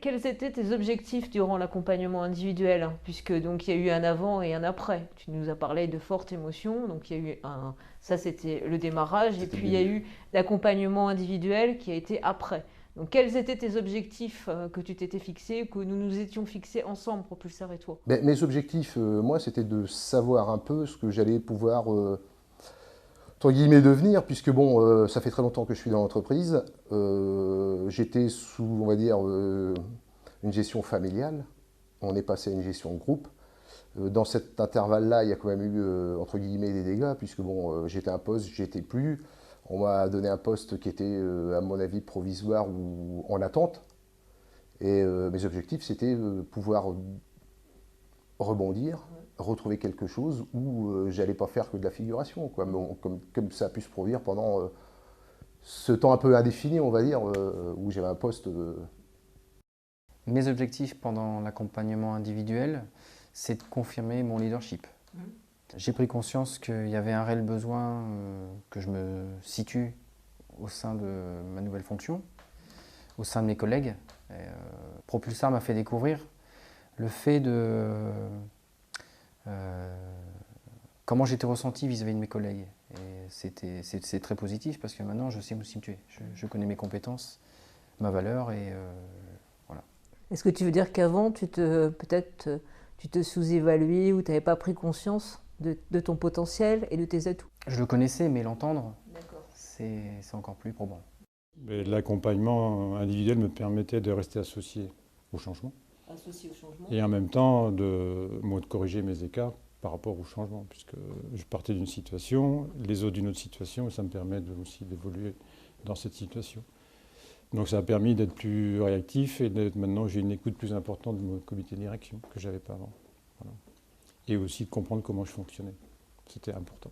Quels étaient tes objectifs durant l'accompagnement individuel? Puisque donc il y a eu un avant et un après. Tu nous as parlé de fortes émotions, donc il y a eu un, ça c'était le démarrage, et C'était le puis il y a début. eu l'accompagnement individuel qui a été après. Donc quels étaient tes objectifs que tu t'étais fixés, que nous nous étions fixés ensemble, Propulseur et toi? Mais mes objectifs, moi, c'était de savoir un peu ce que j'allais pouvoir, entre guillemets, devenir, puisque bon, ça fait très longtemps que je suis dans l'entreprise. J'étais sous, on va dire, une gestion familiale. On est passé à une gestion de groupe. Dans cet intervalle-là, il y a quand même eu, entre guillemets, des dégâts, puisque bon, j'étais un poste, j'étais plus. On m'a donné un poste qui était, à mon avis, provisoire ou en attente. Et mes objectifs, c'était pouvoir rebondir, retrouver quelque chose où j'allais pas faire que de la figuration, quoi. Mais comme ça a pu se produire pendant ce temps un peu indéfini, on va dire, où j'avais un poste. Mes objectifs pendant l'accompagnement individuel, c'est de confirmer mon leadership. J'ai pris conscience qu'il y avait un réel besoin que je me situe au sein de ma nouvelle fonction, au sein de mes collègues. Propulsar m'a fait découvrir le fait de comment j'étais ressenti vis-à-vis de mes collègues. Et c'est très positif parce que maintenant je sais me situer. Je connais mes compétences, ma valeur et voilà. Est-ce que tu veux dire qu'avant, peut-être, tu te sous-évaluais ou tu n'avais pas pris conscience de ton potentiel et de tes atouts? Je le connaissais, mais l'entendre, D'accord. c'est encore plus probant. L'accompagnement individuel me permettait de rester associé au changement Associé au changement. et en même temps moi, de corriger mes écarts par rapport au changement, puisque je partais d'une situation, les autres d'une autre situation, et ça me permet aussi d'évoluer dans cette situation. Donc ça a permis d'être plus réactif et maintenant j'ai une écoute plus importante de mon comité de direction que j'avais pas avant. Voilà. Et aussi de comprendre comment je fonctionnais. C'était important.